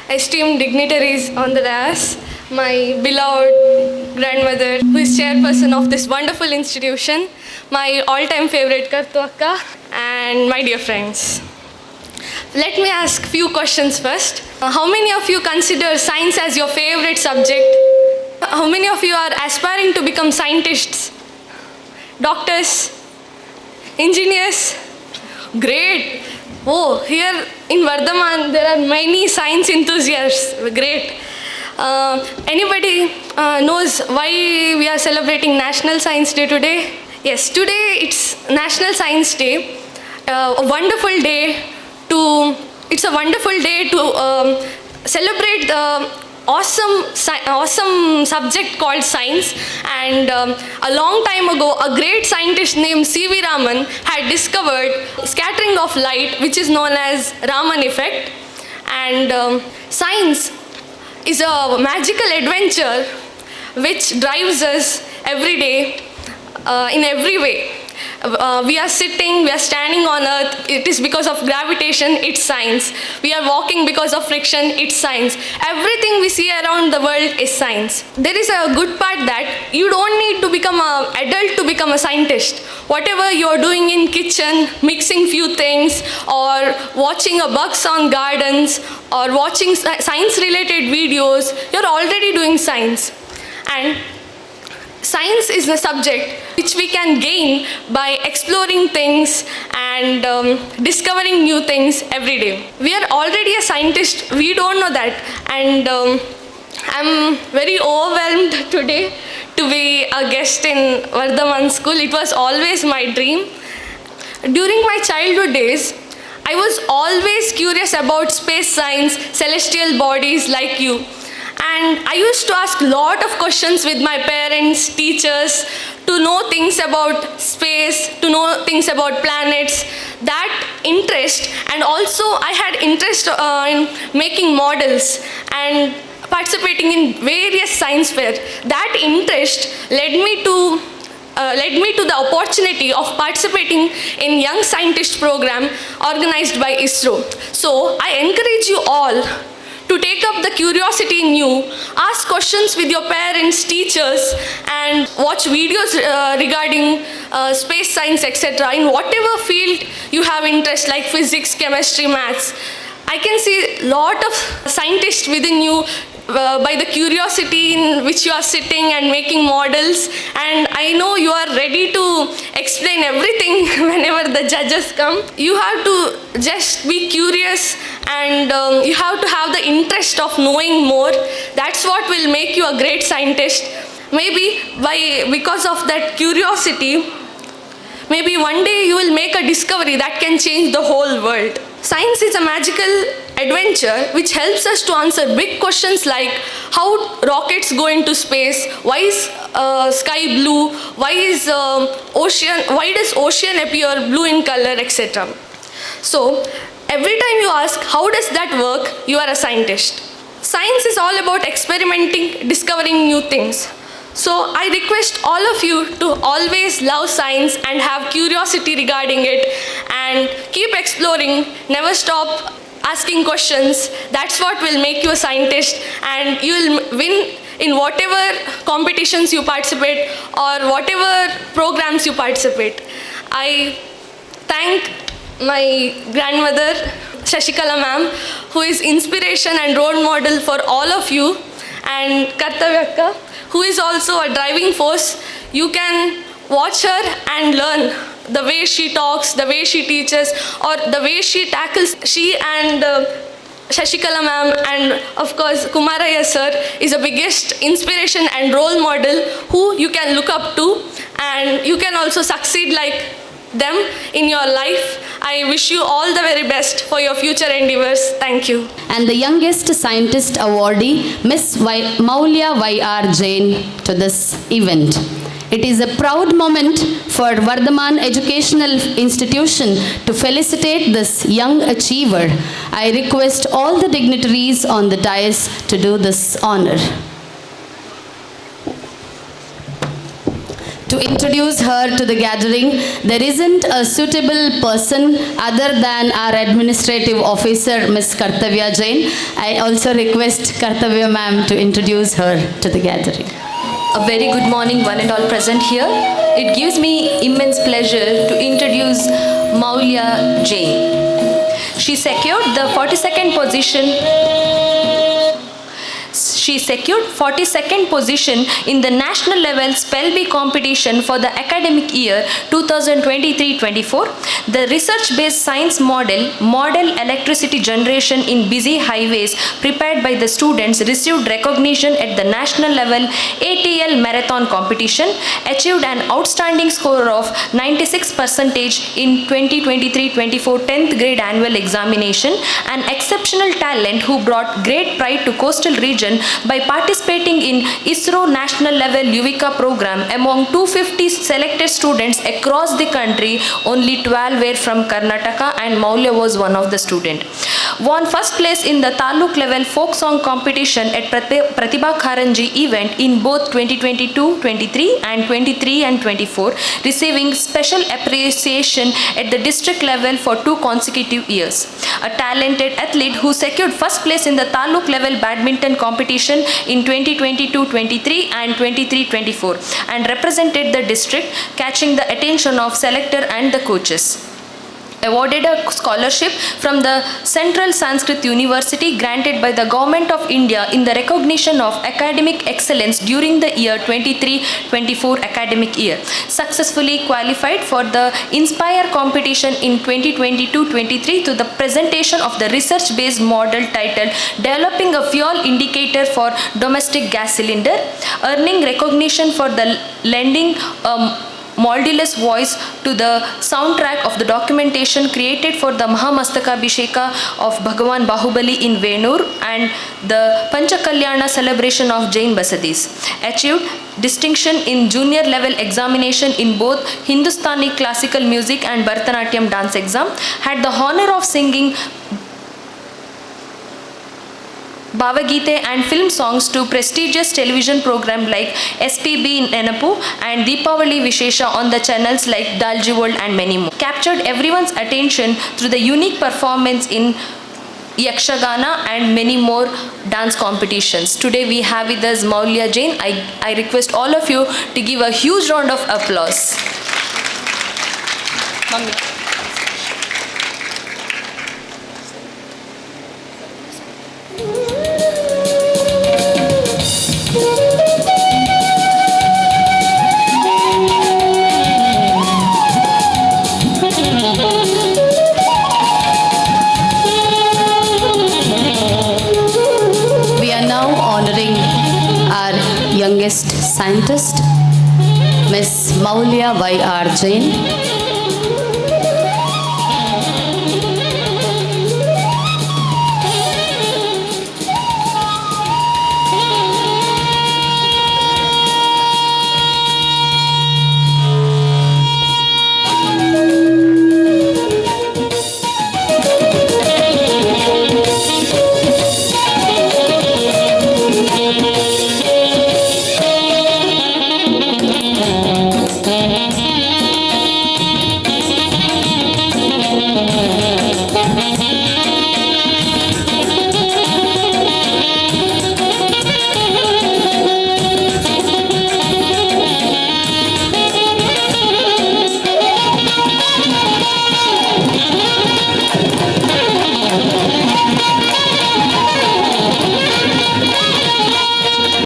esteemed dignitaries on the dais, my beloved grandmother, who is chairperson of this wonderful institution, my all-time favorite Kartu Akka, and my dear friends. Let me ask few questions first. How many of you consider science as your favorite subject? How many of you are aspiring to become scientists, doctors, engineers? Great. Oh, here in Vardhaman there are many science enthusiasts. Great. Anybody knows why we are celebrating National Science Day today? Yes, today it's National Science Day. It's a wonderful day to celebrate the awesome subject called science. And a long time ago, a great scientist named C.V. Raman had discovered scattering of light, which is known as Raman effect. And science is a magical adventure which drives us every day in every way. We are sitting, we are standing on earth, it is because of gravitation, it's science. We are walking because of friction, it's science. Everything we see around the world is science. There is a good part that you don't need to become an adult to become a scientist. Whatever you're doing in kitchen, mixing few things, or watching a bugs on gardens, or watching science related videos, you're already doing science. And science is the subject which we can gain by exploring things and discovering new things every day. We are already a scientist, we don't know that. And I'm very overwhelmed today to be a guest in Vardhaman school. It was always my dream. During my childhood days, I was always curious about space science, celestial bodies like you. And I used to ask a lot of questions with my parents, teachers, to know things about space, to know things about planets. That interest, and also I had interest in making models and participating in various science fairs. That interest led me to the opportunity of participating in Young Scientist program organized by ISRO. So I encourage you all to take up the curiosity in you, ask questions with your parents, teachers, and watch videos regarding space science, etc. in whatever field you have interest, like physics, chemistry, maths. I can see a lot of scientists within you by the curiosity in which you are sitting and making models, and I know you are ready to explain everything whenever the judges come. You have to just be curious, and you have to have the interest of knowing more. That's what will make you a great scientist. Maybe because of that curiosity, maybe one day you will make a discovery that can change the whole world. Science is a magical adventure which helps us to answer big questions like how rockets go into space, why is sky blue, why does ocean appear blue in color, etc. So every time you ask how does that work, you are a scientist. Science is all about experimenting, discovering new things. So I request all of you to always love science and have curiosity regarding it, and keep exploring, never stop asking questions. That's what will make you a scientist, and you will win in whatever competitions you participate or whatever programs you participate. I thank my grandmother, Shashikala ma'am, who is inspiration and role model for all of you, and Kartavya, who is also a driving force. You can watch her and learn the way she talks, the way she teaches, or the way she tackles. She and Shashikala ma'am and of course Kumaraya sir is the biggest inspiration and role model who you can look up to, and you can also succeed like them in your life. I wish you all the very best for your future endeavors. Thank you. And the youngest scientist awardee, Miss Moulya Y.R. Jain, to this event. It is a proud moment for Vardhaman Educational Institution to felicitate this young achiever. I request all the dignitaries on the dais to do this honor. To introduce her to the gathering, there isn't a suitable person other than our administrative officer, Ms. Kartavya Jain. I also request Kartavya ma'am to introduce her to the gathering. A very good morning, one and all present here. It gives me immense pleasure to introduce Moulya Jain. She secured the 42nd position. She secured 42nd position in the national level spell bee competition for the academic year 2023-24. The research-based science model electricity generation in busy highways prepared by the students received recognition at the national level ATL marathon competition, achieved an outstanding score of 96% in 2023-24 10th grade annual examination, an exceptional talent who brought great pride to coastal region by participating in ISRO national level Yuvika program. Among 250 selected students across the country, only 12 were from Karnataka and Moulya was one of the students. Won first place in the Taluk level folk song competition at Pratibha Karanji event in both 2022-23 and 23 and 24, receiving special appreciation at the district level for 2 consecutive years. A talented athlete who secured first place in the Taluk level badminton competition in 2022-23 and 23-24 and represented the district, catching the attention of selector and the coaches. Awarded a scholarship from the Central Sanskrit University granted by the Government of India in the recognition of academic excellence during the year 23-24 academic year. Successfully qualified for the Inspire competition in 2022-23 to the presentation of the research-based model titled Developing a Fuel Indicator for Domestic Gas Cylinder, earning recognition for the lending modulus voice to the soundtrack of the documentation created for the Mahamastakabhisheka of Bhagavan Bahubali in Venur and the Panchakalyana celebration of Jain Basadis. Achieved distinction in junior level examination in both Hindustani classical music and Bharatanatyam dance exam. Had the honor of singing Bhavagite and film songs to prestigious television programs like SPB in Nenapu and Deepavali Vishesha on the channels like Dalji World and many more. Captured everyone's attention through the unique performance in Yakshagana and many more dance competitions. Today we have with us Moulya Jain. I request all of you to give a huge round of applause. Mummy. Youngest scientist, Miss Moulya Y.R. Jain.